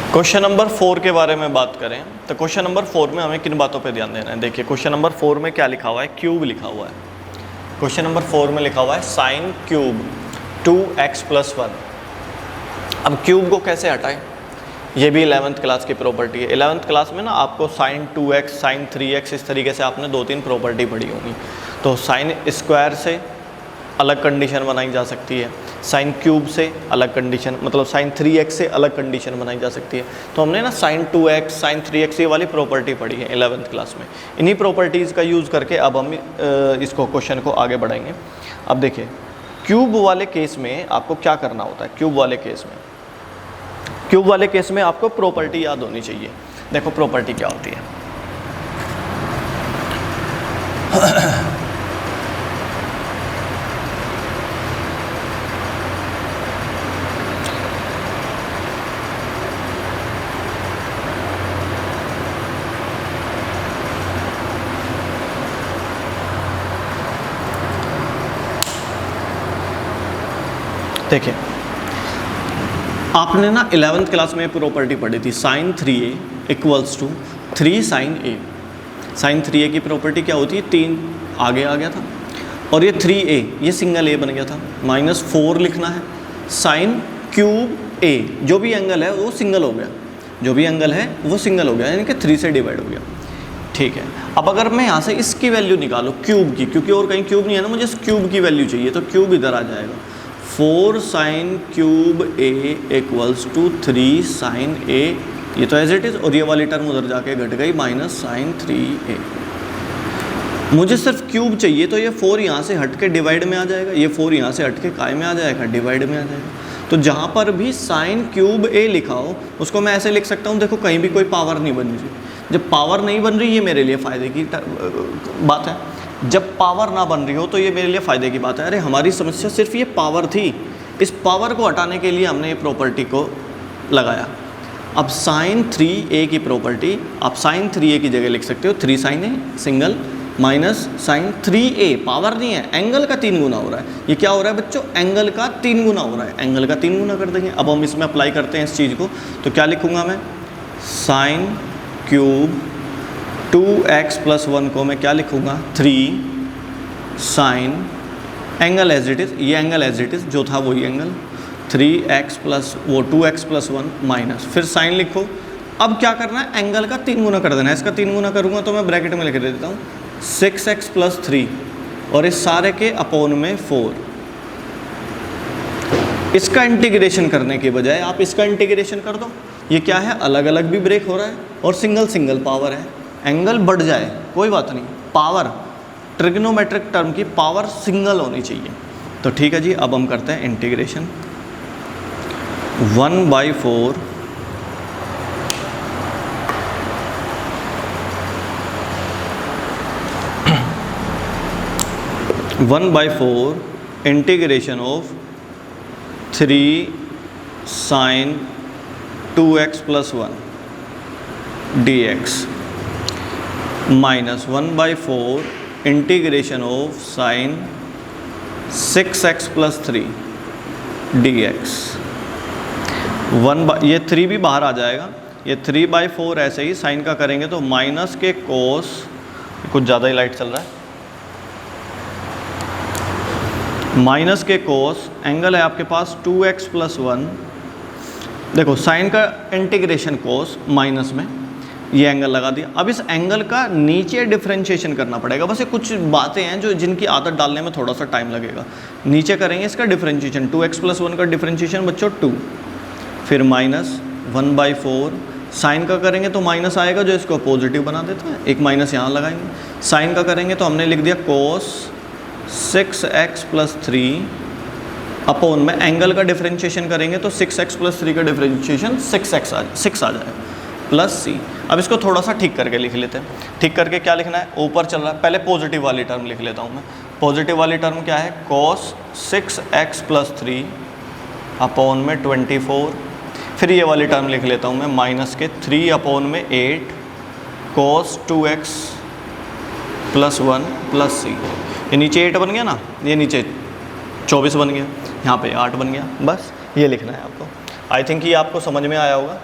Question number 4 के बारे में बात करें तो क्वेश्चन नंबर 4 में हमें किन बातों पे ध्यान देना है। देखिए क्वेश्चन नंबर 4 में क्या लिखा हुआ है, क्यूब लिखा हुआ है। क्वेश्चन नंबर 4 में लिखा हुआ है साइन क्यूब 2x + 1। अब क्यूब को कैसे हटाएं, ये भी 11th क्लास की प्रॉपर्टी है। 11th क्लास में ना आपको साइन 2x, साइन 3x इस तरीके से आपने 2-3 प्रॉपर्टी पढ़ी होगी। तो साइन स्क्वायर से अलग कंडीशन बनाई जा सकती है, साइन क्यूब से अलग कंडीशन, मतलब साइन 3x से अलग कंडीशन बनाई जा सकती है। तो हमने ना साइन 2x, साइन 3x ये वाली प्रॉपर्टी पढ़ी है 11th क्लास में। इन्हीं प्रॉपर्टीज़ का यूज़ करके अब हम इसको क्वेश्चन को आगे बढ़ाएंगे। अब देखिए क्यूब वाले केस में आपको क्या करना होता है। क्यूब वाले केस में आपको प्रॉपर्टी याद होनी चाहिए। देखो प्रॉपर्टी क्या होती है। देखिए आपने ना 11th क्लास में प्रॉपर्टी पढ़ी थी, sign 3a = 3 sin a। Sign 3a की प्रॉपर्टी क्या होती है, 3 आगे आ गया था और ये 3a ये सिंगल a बन गया था। -4 लिखना है, साइन क्यूब a जो भी एंगल है वो सिंगल हो गया, जो भी एंगल है वो सिंगल हो गया, यानी कि 3 से डिवाइड हो गया। ठीक है, अब अगर मैं यहाँ से इसकी वैल्यू निकालूँ क्यूब की, क्योंकि और कहीं क्यूब नहीं है ना, मुझे इस क्यूब की वैल्यू चाहिए, तो क्यूब इधर आ जाएगा। 4 sin cube a = 3 sin a, ये तो एज इट इज़, और ये वाली टर्म उधर जाके घट गई -sin 3a। मुझे सिर्फ क्यूब चाहिए, तो ये 4 यहाँ से हट के डिवाइड में आ जाएगा, ये 4 यहाँ से हट के काय में आ जाएगा, डिवाइड में आ जाएगा। तो जहाँ पर भी साइन क्यूब a लिखा हो उसको मैं ऐसे लिख सकता हूँ। देखो कहीं भी कोई पावर नहीं बन रही, जब पावर नहीं बन रही ये मेरे लिए फ़ायदे की बात है, जब पावर ना बन रही हो तो ये मेरे लिए फ़ायदे की बात है। अरे हमारी समस्या सिर्फ ये पावर थी, इस पावर को हटाने के लिए हमने ये प्रॉपर्टी को लगाया। अब साइन 3a की प्रॉपर्टी आप साइन 3a की जगह लिख सकते हो 3 sin a single minus sine 3a, power नहीं है, एंगल का 3 गुना हो रहा है। ये क्या हो रहा है बच्चों, एंगल का 3 गुना हो रहा है, एंगल का 3 गुना कर देंगे। अब हम इसमें अप्लाई करते हैं इस चीज़ को, तो क्या लिखूँगा मैं, साइन क्यूब 2x + 1 को मैं क्या लिखूँगा, 3 sine angle as it is, ये एंगल एज इट इज़ जो था वही एंगल, 3x + वो 2x + 1 माइनस, फिर साइन लिखो। अब क्या करना है, एंगल का 3 गुना कर देना है। इसका 3 गुना करूँगा तो मैं ब्रैकेट में लिख देता हूँ 6x + 3 और इस सारे के अपोन में 4। इसका इंटीग्रेशन करने के बजाय आप इसका इंटीग्रेशन कर दो। ये क्या है, अलग अलग भी ब्रेक हो रहा है और सिंगल पावर है, एंगल बढ़ जाए कोई बात नहीं, पावर ट्रिग्नोमेट्रिक टर्म की पावर सिंगल होनी चाहिए। तो ठीक है जी, अब हम करते हैं integration. 1/4 integration of 3 sin 2x + 1 dx -1/4 integration of sine 6x + 3 dx। ये 3 भी बाहर आ जाएगा, ये 3/4 ऐसे ही साइन का करेंगे तो माइनस के कोस, कुछ ज़्यादा ही लाइट चल रहा है, माइनस के कोस, एंगल है आपके पास 2x + 1। देखो साइन का इंटीग्रेशन कोस माइनस में ये एंगल लगा दिया। अब इस एंगल का नीचे डिफरेंशिएशन करना पड़ेगा, बस ये कुछ बातें हैं जो जिनकी आदत डालने में थोड़ा सा टाइम लगेगा। नीचे करेंगे इसका डिफरेंशिएशन, 2x + 1 का डिफरेंशिएशन बच्चों 2, फिर -1/4 साइन का करेंगे तो माइनस आएगा जो इसको पॉजिटिव बना देता है, एक माइनस यहाँ लगाएंगे। साइन का करेंगे तो हमने लिख दिया कोस 6x + 3 अपोन में एंगल का डिफरेंशिएशन करेंगे तो 6x + 3 का डिफरेंशिएशन 6 आ जाएगा +c। अब इसको थोड़ा सा ठीक करके लिख लेते हैं। ठीक करके क्या लिखना है, ऊपर चल रहा है, पहले पॉजिटिव वाली टर्म लिख लेता हूँ मैं। पॉजिटिव वाली टर्म क्या है, cos 6x + 3 अपोन में 24। फिर ये वाली टर्म लिख लेता हूँ मैं, माइनस के 3 अपोन में 8 cos 2x + 1 +c। ये नीचे 8 बन गया ना, ये नीचे 24 बन गया, यहाँ पे 8 बन गया। बस ये लिखना है आपको। आई थिंक ये आपको समझ में आया होगा।